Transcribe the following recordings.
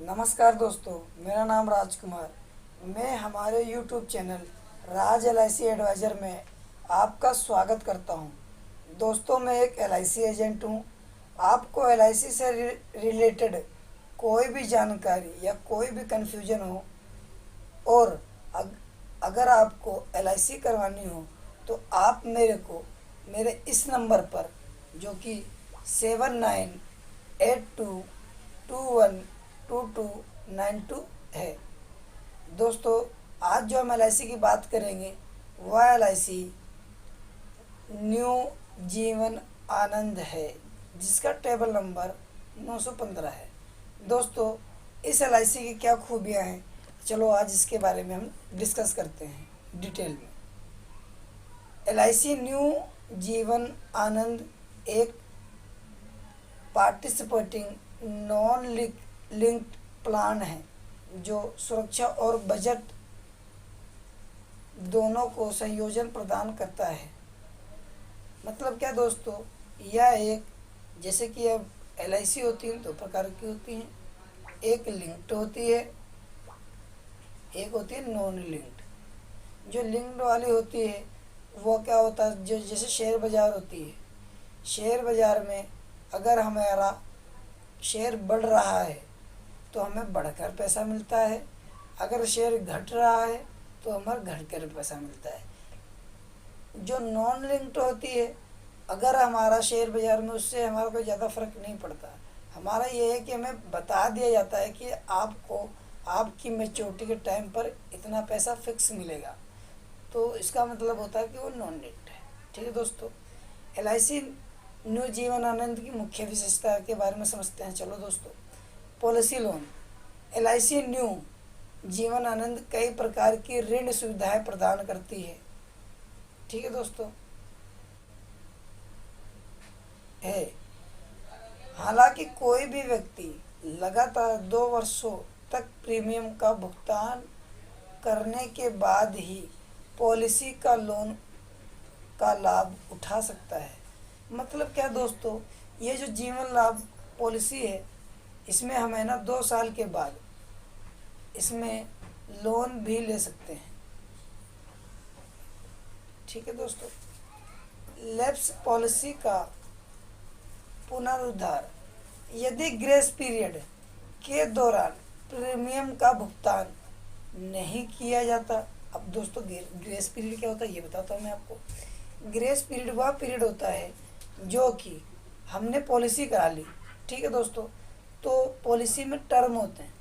नमस्कार दोस्तों, मेरा नाम राजकुमार। मैं हमारे यूट्यूब चैनल राज LIC एडवाइज़र में आपका स्वागत करता हूं। दोस्तों, मैं एक LIC एजेंट हूं। आपको LIC से रिलेटेड कोई भी जानकारी या कोई भी कन्फ्यूजन हो और अगर आपको LIC करवानी हो तो आप मेरे इस नंबर पर, जो कि 7982212292 है। दोस्तों, आज जो हम LIC की बात करेंगे वह LIC न्यू जीवन आनंद है, जिसका टेबल नंबर 915 है। दोस्तों, इस LIC की क्या खूबियां हैं, चलो आज इसके बारे में हम डिस्कस करते हैं डिटेल में। LIC न्यू जीवन आनंद एक पार्टिसिपेटिंग नॉन लिंक्ड प्लान है जो सुरक्षा और बजट दोनों को संयोजन प्रदान करता है। मतलब क्या दोस्तों, यह एक, जैसे कि अब LIC होती है दो प्रकार की होती हैं। एक लिंक्ड होती है, एक होती है नॉन लिंक्ड। जो लिंक्ड वाली होती है वो क्या होता है, जो जैसे शेयर बाज़ार होती है। शेयर बाज़ार में अगर हमारा शेयर बढ़ रहा है तो हमें बढ़कर पैसा मिलता है, अगर शेयर घट रहा है तो हमें घटकर पैसा मिलता है। जो नॉन लिंक्ड होती है, अगर हमारा शेयर बाज़ार में उससे हमारा कोई ज़्यादा फर्क नहीं पड़ता। हमारा ये है कि हमें बता दिया जाता है कि आपको आपकी मैच्योरिटी के टाइम पर इतना पैसा फिक्स मिलेगा, तो इसका मतलब होता है कि वो नॉन लिंक्ड है। ठीक है दोस्तों, LIC न्यू जीवन आनंद की मुख्य विशेषता के बारे में समझते हैं। चलो दोस्तों, policy loan. LIC new Jeevan Anand कई प्रकार की ऋण सुविधाएं प्रदान करती है। ठीक है दोस्तों, है। हालांकि कोई भी व्यक्ति लगातार 2 वर्षों तक प्रीमियम का भुगतान करने के बाद ही पॉलिसी का लोन का लाभ उठा सकता है। मतलब क्या दोस्तों, ये जो जीवन लाभ पॉलिसी है, इसमें हमें ना 2 साल के बाद इसमें लोन भी ले सकते हैं। ठीक है दोस्तों, लैप्स पॉलिसी का पुनरुद्धार। यदि ग्रेस पीरियड के दौरान प्रीमियम का भुगतान नहीं किया जाता। अब दोस्तों, ग्रेस पीरियड क्या होता है ये बताता हूँ मैं आपको। ग्रेस पीरियड वह पीरियड होता है जो कि हमने पॉलिसी करा ली। ठीक है दोस्तों, तो पॉलिसी में टर्म होते हैं,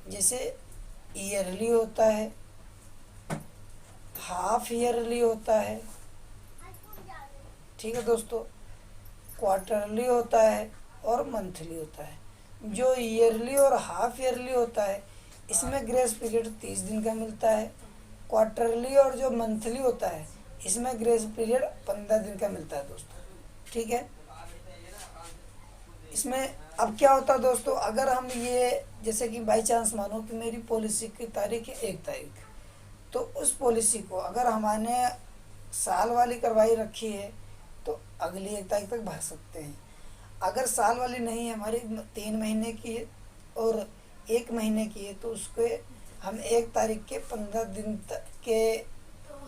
जैसे ईयरली होता है, हाफ ईयरली होता है, ठीक है दोस्तों, क्वार्टरली होता है और मंथली होता है। जो ईयरली और हाफ ईयरली होता है, इसमें ग्रेस पीरियड 30 दिन का मिलता है। क्वार्टरली और जो मंथली होता है, इसमें ग्रेस पीरियड 15 दिन का मिलता है दोस्तों। ठीक है, इसमें अब क्या होता है दोस्तों, अगर हम ये, जैसे कि बाई चांस मानो कि मेरी पॉलिसी की तारीख है 1 तारीख, तो उस पॉलिसी को अगर हमने साल वाली करवाई रखी है तो अगली 1 तारीख तक भर सकते हैं। अगर साल वाली नहीं है, हमारी 3 महीने की है और 1 महीने की है, तो उसको हम 1 तारीख के 15 दिन तक के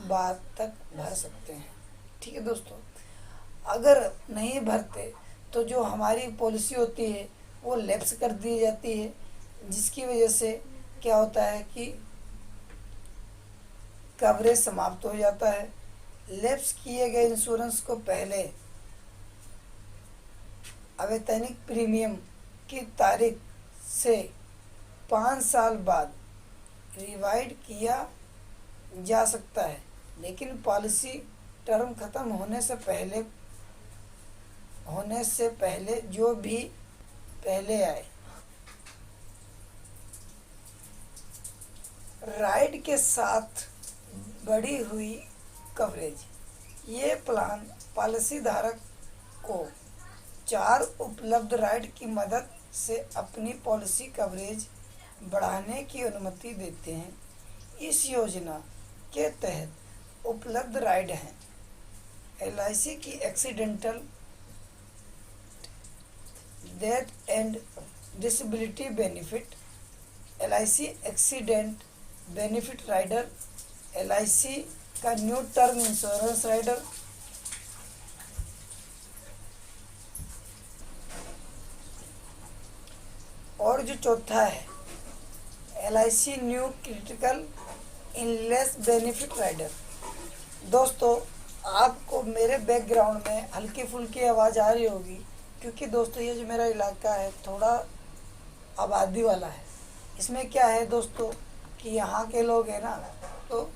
बाद तक भर सकते हैं। ठीक है दोस्तों, अगर नहीं भरते तो जो हमारी पॉलिसी होती है वो लैप्स कर दी जाती है, जिसकी वजह से क्या होता है कि कवरेज समाप्त हो जाता है। लैप्स किए गए इंश्योरेंस को पहले अवैतनिक प्रीमियम की तारीख से 5 साल बाद रिवाइड किया जा सकता है, लेकिन पॉलिसी टर्म खत्म होने से पहले जो भी पहले आए। राइड के साथ बढ़ी हुई कवरेज। ये प्लान पॉलिसी धारक को 4 उपलब्ध राइड की मदद से अपनी पॉलिसी कवरेज बढ़ाने की अनुमति देते हैं। इस योजना के तहत उपलब्ध राइड हैं LIC की accidental death and disability benefit, LIC accident benefit rider, LIC का न्यू टर्म इंश्योरेंस राइडर, और जो चौथा है LIC new critical illness benefit rider. दोस्तों, आपको मेरे बैकग्राउंड में हल्की फुल्की आवाज़ आ रही होगी, क्योंकि दोस्तों ये जो मेरा इलाका है थोड़ा आबादी वाला है। इसमें क्या है दोस्तों कि यहाँ के लोग हैं ना, तो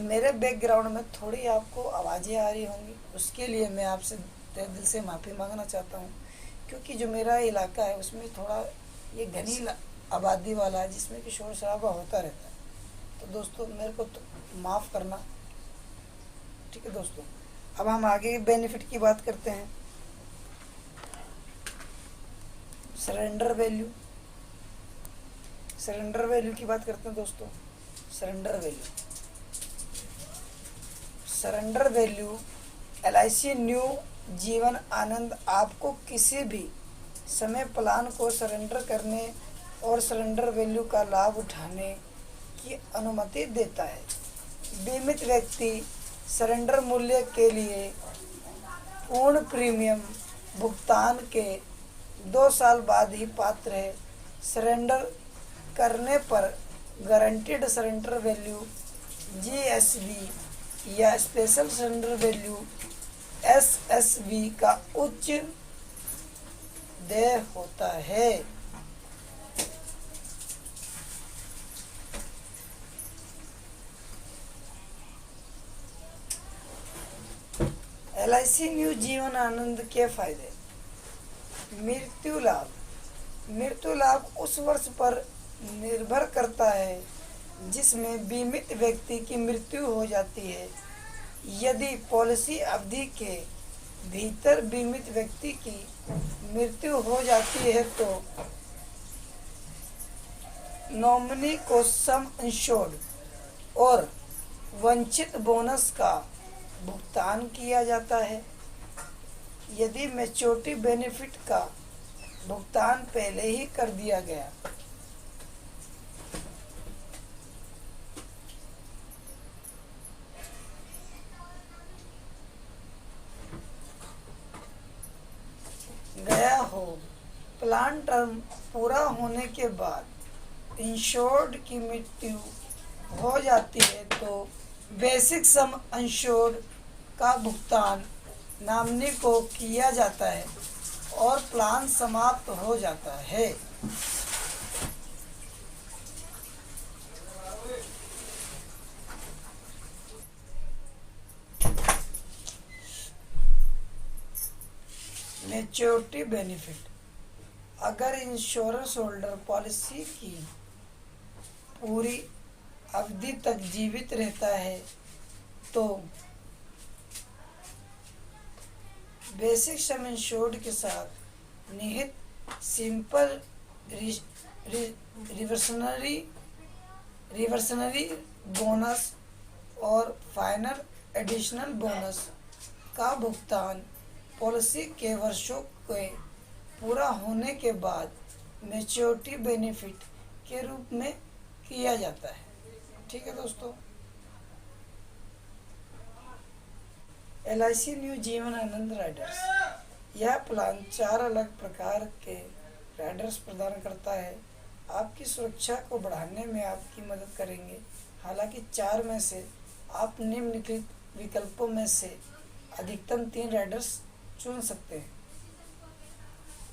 मेरे बैकग्राउंड में थोड़ी आपको आवाज़ें आ रही होंगी, उसके लिए मैं आपसे तहे दिल से माफ़ी मांगना चाहता हूँ। क्योंकि जो मेरा इलाका है उसमें थोड़ा ये घनी आबादी वाला है, जिसमें कि शोर शराबा होता रहता है। तो दोस्तों मेरे को तो माफ़ करना, ठीक है दोस्तों। अब हम आगे बेनिफिट की बात करते हैं। सरेंडर वैल्यू, सरेंडर वैल्यू की बात करते हैं दोस्तों। Surrender value, surrender value LIC new Jeevan Anand आपको किसी भी समय प्लान को सरेंडर करने और सरेंडर वैल्यू का लाभ उठाने की अनुमति देता है। बीमित व्यक्ति सरेंडर मूल्य के लिए पूर्ण प्रीमियम भुगतान के 2 साल बाद ही पात्र है। सरेंडर करने पर गारंटीड सरेंडर वैल्यू GSV या स्पेशल सरेंडर वैल्यू SSV का उच्च देय होता है। LIC न्यू जीवन आनंद के फायदे। मृत्यु लाभ, मृत्यु लाभ उस वर्ष पर निर्भर करता है जिसमें बीमित व्यक्ति की मृत्यु हो जाती है। यदि पॉलिसी अवधि के भीतर बीमित व्यक्ति की मृत्यु हो जाती है तो नॉमिनी को सम इंश्योर्ड और वंचित बोनस का भुगतान किया जाता है। यदि मैच्योरिटी बेनिफिट का भुगतान पहले ही कर दिया गया हो, प्लान टर्म पूरा होने के बाद इंश्योर्ड की मृत्यु हो जाती है तो बेसिक सम इंश्योर्ड का भुगतान नॉमिनी को किया जाता है और प्लान समाप्त हो जाता है। मैच्योरिटी बेनिफिट, अगर इंश्योरेंस होल्डर पॉलिसी की पूरी अवधि तक जीवित रहता है तो बेसिक सम इंश्योर्ड के साथ निहित सिंपल रिवर्सनरी बोनस और फाइनल एडिशनल बोनस का भुगतान पॉलिसी के वर्षों के पूरा होने के बाद मैच्योरिटी बेनिफिट के रूप में किया जाता है। ठीक है दोस्तों, LIC new Jeevan Anand Riders, यह प्लान 4 अलग प्रकार के राइडर्स प्रदान करता है। आपकी सुरक्षा को बढ़ाने में आपकी मदद करेंगे। हालांकि 4 में से आप निम्नलिखित विकल्पों में से अधिकतम 3 राइडर्स चुन सकते हैं।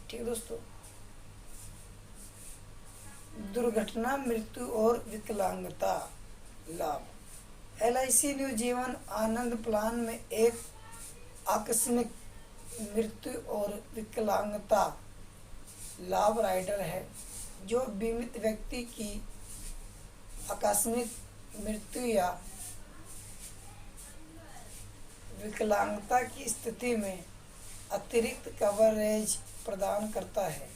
ठीक है दोस्तों, दुर्घटना, मृत्यु और विकलांगता लाभ। LIC new Jeevan Anand plan में एक आकस्मिक मृत्यु और विकलांगता लाभ राइडर है जो बीमित व्यक्ति की आकस्मिक मृत्यु या विकलांगता की स्थिति में अतिरिक्त कवरेज प्रदान करता है।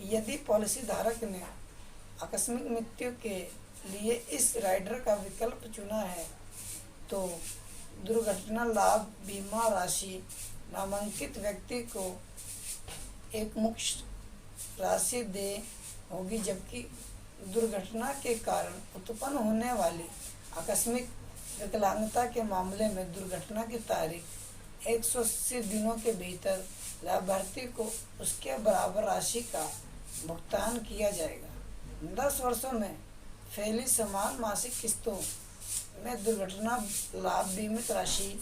यदि पॉलिसी धारक ने आकस्मिक मृत्यु के लिए इस राइडर का विकल्प चुना है तो दुर्घटना लाभ बीमा राशि नामांकित व्यक्ति को एक मुक्त राशि दे होगी, जबकि दुर्घटना के कारण उत्पन्न होने वाली आकस्मिक विकलांगता के मामले में दुर्घटना की तारीख 180 दिनों के भीतर लाभार्थी को उसके बराबर राशि का भुगतान किया जाएगा। 10 वर्षों में फैली समान मासिक किस्तों में दुर्घटना लाभ बीमित राशि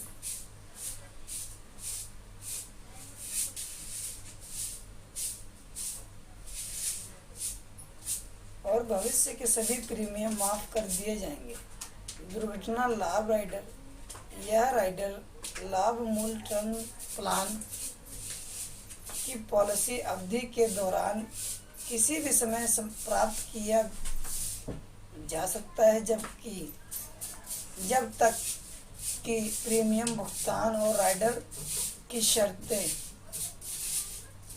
और भविष्य के सभी प्रीमियम माफ कर दिए जाएंगे। दुर्घटना लाभ राइडर, यह राइडर लाभ मूल टर्म प्लान की पॉलिसी अवधि के दौरान किसी भी समय प्राप्त किया जा सकता है, जब तक कि प्रीमियम भुगतान और राइडर की शर्तें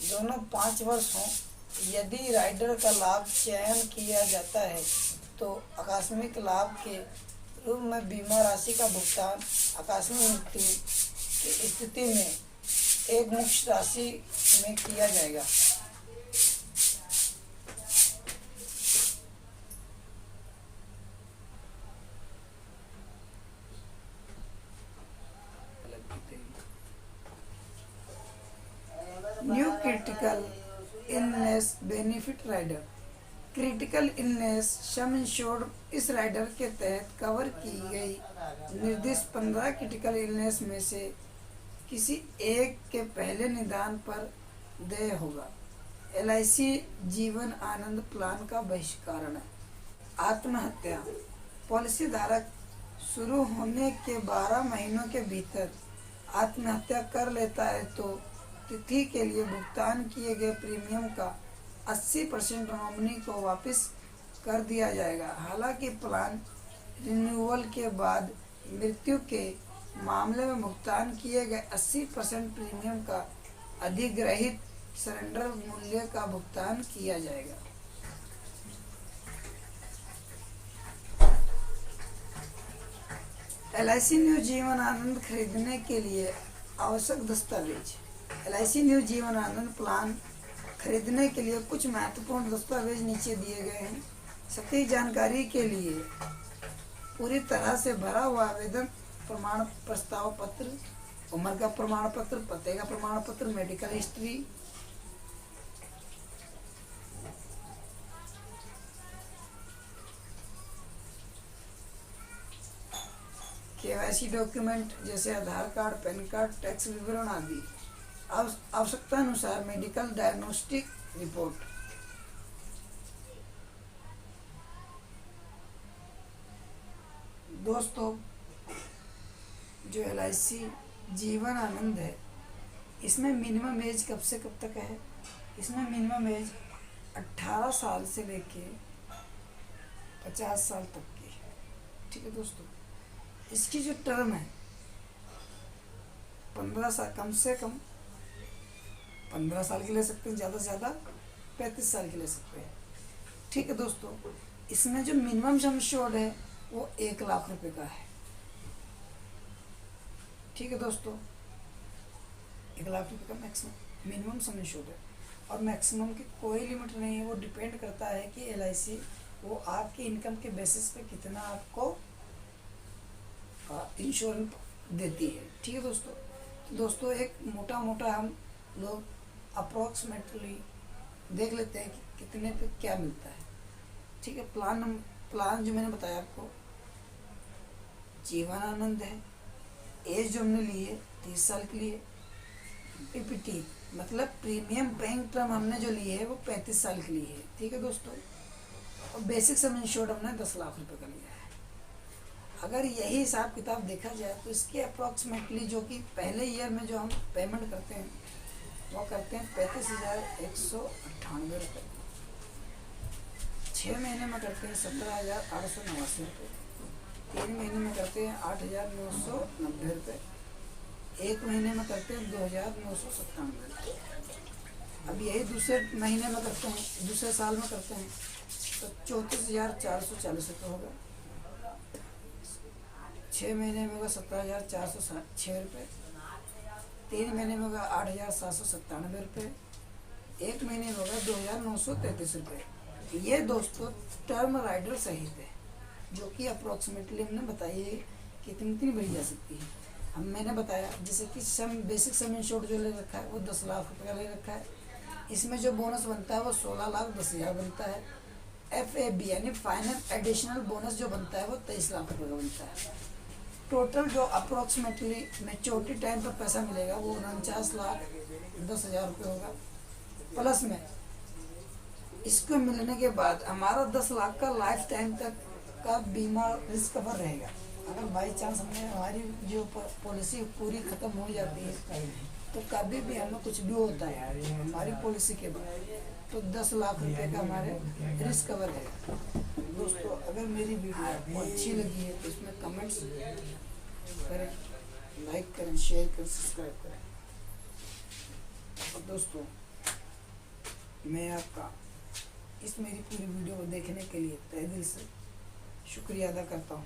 दोनों 5 वर्ष हों। यदि राइडर का लाभ चयन किया जाता है तो आकस्मिक लाभ के रूप में बीमा राशि का भुगतान आकस्मिक मृत्यु की स्थिति में एक मुश्त राशि में किया जाएगा। New critical illness benefit rider. Critical illness sum insured इस राइडर के तहत कवर की गई निर्दिष्ट 15 क्रिटिकल इलनेस में से किसी एक के पहले निदान पर देय होगा। LIC जीवन आनंद प्लान का बहिष्करण। आत्महत्या। पॉलिसी धारक शुरू होने के 12 महीनों के भीतर आत्महत्या कर लेता है तो तिथि के लिए भुगतान किए गए प्रीमियम का 80% नॉमिनी को वापस कर दिया जाएगा। हालांकि प्लान रिन्यूअल के बाद मृत्यु के मामले में भुगतान किए गए 80% प्रीमियम का अधिग्रहित सरेंडर मूल्य का भुगतान किया जाएगा। LIC न्यू जीवन आनंद खरीदने के लिए आवश्यक दस्तावेज। LIC new Jeevan Anand plan खरीदने के लिए कुछ महत्वपूर्ण दस्तावेज नीचे दिए गए हैं। सटीक जानकारी के लिए पूरी तरह से भरा हुआ आवेदन प्रमाण प्रस्ताव पत्र, उम्र का प्रमाण पत्र, पते का प्रमाण पत्र, मेडिकल हिस्ट्री, KYC डॉक्यूमेंट जैसे आधार कार्ड, पैन कार्ड, टैक्स विवरण आदि। आवश्यकता अनुसार मेडिकल डायग्नोस्टिक रिपोर्ट। दोस्तों, जो LIC जीवन आनंद है इसमें मिनिमम एज कब से कब तक है? इसमें मिनिमम एज 18 साल से लेके 50 साल तक की है। ठीक है दोस्तों, इसकी जो टर्म है 15 साल, कम से कम 15 साल के ले सकते हैं, ज़्यादा से ज़्यादा 35 साल के ले सकते हैं। ठीक है दोस्तों, इसमें जो मिनिमम सम इंश्योर्ड है वो 1 लाख रुपए का है। ठीक है दोस्तों, 1 लाख रुपए का मैक्सिमम मिनिमम सम इंश्योर्ड है और मैक्सिमम की कोई लिमिट नहीं है। वो डिपेंड करता है कि LIC वो आपकी इनकम के बेसिस पे कितना आपको इंश्योरेंस देती है। ठीक है दोस्तों, तो दोस्तों एक मोटा मोटा हम लोग अप्रोक्सीमेटली देख लेते हैं कि कितने पे क्या मिलता है। ठीक है, प्लान जो मैंने बताया आपको जीवन आनंद है। एज जो हमने ली है 30 साल के लिए। PPT मतलब प्रीमियम पेइंग टर्म हमने जो ली है वो 35 साल के लिए है। ठीक है दोस्तों, और बेसिक सम इंश्योर्ड हमने 10 लाख रुपए का लिया है। अगर यही हिसाब किताब देखा जाए तो इसके अप्रोक्सीमेटली जो कि पहले ईयर में जो हम पेमेंट करते हैं वो करते हैं 35,198 रुपये। 6 महीने में करते हैं 17,889 रुपये। 3 महीने में करते हैं 8,990 रुपये। 1 महीने में करते हैं 2,997 रुपये। अब यही दूसरे महीने में करते हैं, दूसरे साल में करते हैं तो 34,440 रुपये होगा। 6 महीने में होगा 17,406 रुपये। 3 महीने में होगा 8,797 रुपये। 1 महीने में होगा 2,933 रुपये। ये दोस्तों टर्म राइडर सहित है, जो कि अप्रोक्सीमेटली हमने बताई है कितनी कितनी भरी जा सकती है। हम मैंने बताया जैसे कि सम बेसिक सम इंश्योर्ड जो ले रखा है वो 10 लाख रुपये का ले रखा है। इसमें जो बोनस बनता है वो 16,10,000 बनता है। FAB यानी फाइनल एडिशनल बोनस जो बनता है वो 23 लाख रुपये का बनता है। टोटल जो अप्रोक्सीमेटली मैच्योरिटी टाइम पर पैसा मिलेगा वो 49,10,000 रुपये होगा। प्लस में इसको मिलने के बाद हमारा 10 लाख का लाइफ टाइम तक का बीमा रिस्क कवर रहेगा। अगर बाई चांस हमारी जो पॉलिसी पूरी ख़त्म हो जाती है तो कभी भी हमें कुछ भी होता है हमारी पॉलिसी के बाद तो 10 लाख रुपए का हमारे रिस्क कवर है। दोस्तों अगर मेरी वीडियो आपको अच्छी लगी है तो इसमें कमेंट्स करें, लाइक करें, शेयर करें, सब्सक्राइब करें। और दोस्तों मैं आपका इस मेरी पूरी वीडियो को देखने के लिए तहे दिल से शुक्रिया अदा करता हूँ।